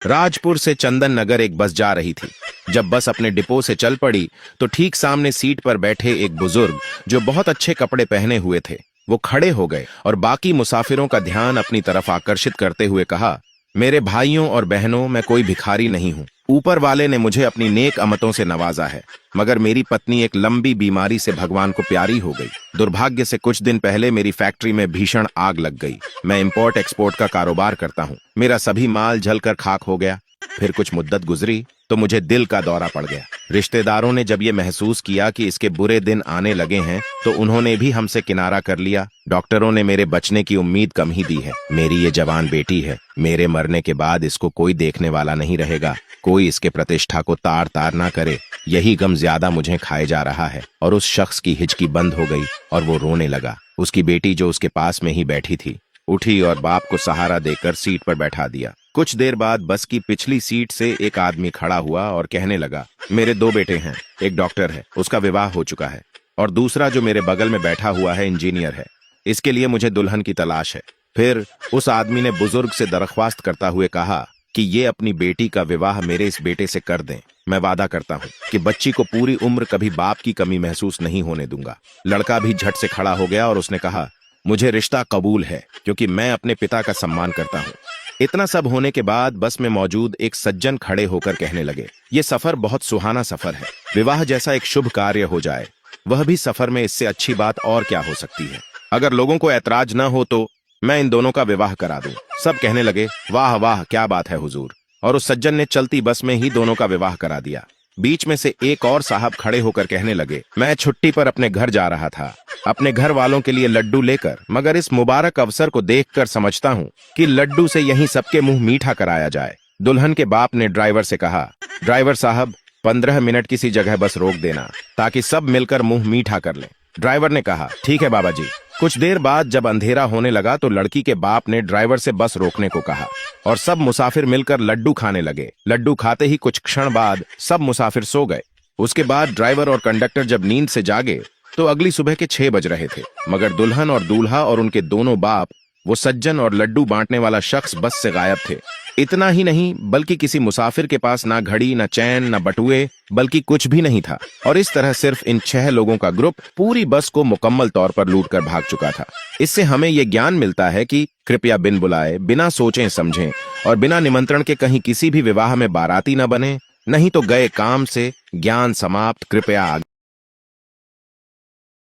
राजपुर से चंदन नगर एक बस जा रही थी। जब बस अपने डिपो से चल पड़ी तो ठीक सामने सीट पर बैठे एक बुजुर्ग जो बहुत अच्छे कपड़े पहने हुए थे, वो खड़े हो गए और बाकी मुसाफिरों का ध्यान अपनी तरफ आकर्षित करते हुए कहा, मेरे भाइयों और बहनों, मैं कोई भिखारी नहीं हूँ। ऊपर वाले ने मुझे अपनी नेक अमतों से नवाजा है, मगर मेरी पत्नी एक लंबी बीमारी से भगवान को प्यारी हो गई। दुर्भाग्य से कुछ दिन पहले मेरी फैक्ट्री में भीषण आग लग गई। मैं इंपोर्ट एक्सपोर्ट का कारोबार करता हूँ। मेरा सभी माल जलकर खाक हो गया। फिर कुछ मुद्दत गुजरी तो मुझे दिल का दौरा पड़ गया। रिश्तेदारों ने जब ये महसूस किया कि इसके बुरे दिन आने लगे हैं तो उन्होंने भी हमसे किनारा कर लिया। डॉक्टरों ने मेरे बचने की उम्मीद कम ही दी है। मेरी ये जवान बेटी है। मेरे मरने के बाद इसको कोई देखने वाला नहीं रहेगा। कोई इसके प्रतिष्ठा को तार तार ना करे। यही गम ज्यादा मुझे खाए जा रहा है। और उस शख्स की हिचकी बंद हो गई और वो रोने लगा। उसकी बेटी जो उसके पास में ही बैठी थी उठी और बाप को सहारा देकर सीट पर बैठा दिया। कुछ देर बाद बस की पिछली सीट से एक आदमी खड़ा हुआ और कहने लगा, मेरे दो बेटे हैं। एक डॉक्टर है, उसका विवाह हो चुका है, और दूसरा जो मेरे बगल में बैठा हुआ है इंजीनियर है। इसके लिए मुझे दुल्हन की तलाश है। फिर उस आदमी ने बुजुर्ग से दरख्वास्त करता हुए कहा कि ये अपनी बेटी का विवाह मेरे इस बेटे से कर दें। मैं वादा करता हूँ कि बच्ची को पूरी उम्र कभी बाप की कमी महसूस नहीं होने दूंगा। लड़का भी झट से खड़ा हो गया और उसने कहा, मुझे रिश्ता कबूल है, क्योंकि मैं अपने पिता का सम्मान करता हूँ। इतना सब होने के बाद बस में मौजूद एक सज्जन खड़े होकर कहने लगे, ये सफर बहुत सुहाना सफर है। विवाह जैसा एक शुभ कार्य हो जाए, वह भी सफर में, इससे अच्छी बात और क्या हो सकती है। अगर लोगों को ऐतराज न हो तो मैं इन दोनों का विवाह करा दूं। सब कहने लगे, वाह वाह, क्या बात है हुजूर। और उस सज्जन ने चलती बस में ही दोनों का विवाह करा दिया। बीच में से एक और साहब खड़े होकर कहने लगे, मैं छुट्टी पर अपने घर जा रहा था, अपने घर वालों के लिए लड्डू लेकर, मगर इस मुबारक अवसर को देखकर समझता हूँ कि लड्डू से यहीं सबके मुंह मीठा कराया जाए। दुल्हन के बाप ने ड्राइवर से कहा, ड्राइवर साहब 15 मिनट किसी जगह बस रोक देना ताकि सब मिलकर मुंह मीठा कर लें। ड्राइवर ने कहा, ठीक है बाबा जी। कुछ देर बाद जब अंधेरा होने लगा तो लड़की के बाप ने ड्राइवर से बस रोकने को कहा और सब मुसाफिर मिलकर लड्डू खाने लगे। लड्डू खाते ही कुछ क्षण बाद सब मुसाफिर सो गए। उसके बाद ड्राइवर और कंडक्टर जब नींद से जागे तो अगली सुबह के 6 बज रहे थे, मगर दुल्हन और दूल्हा और उनके दोनों बाप, वो सज्जन और लड्डू बांटने वाला शख्स बस से गायब थे। इतना ही नहीं, बल्कि किसी मुसाफिर के पास ना घड़ी, ना चैन, ना बटुए, बल्कि कुछ भी नहीं था। और इस तरह सिर्फ इन 6 लोगों का ग्रुप पूरी बस को मुकम्मल तौर पर लूट कर भाग चुका था। इससे हमें ये ज्ञान मिलता है कि कृपया बिन बुलाए, बिना सोचें समझें और बिना निमंत्रण के कहीं किसी भी विवाह में बाराती न बने, नहीं तो गए काम से ज्ञान समाप्त। कृपया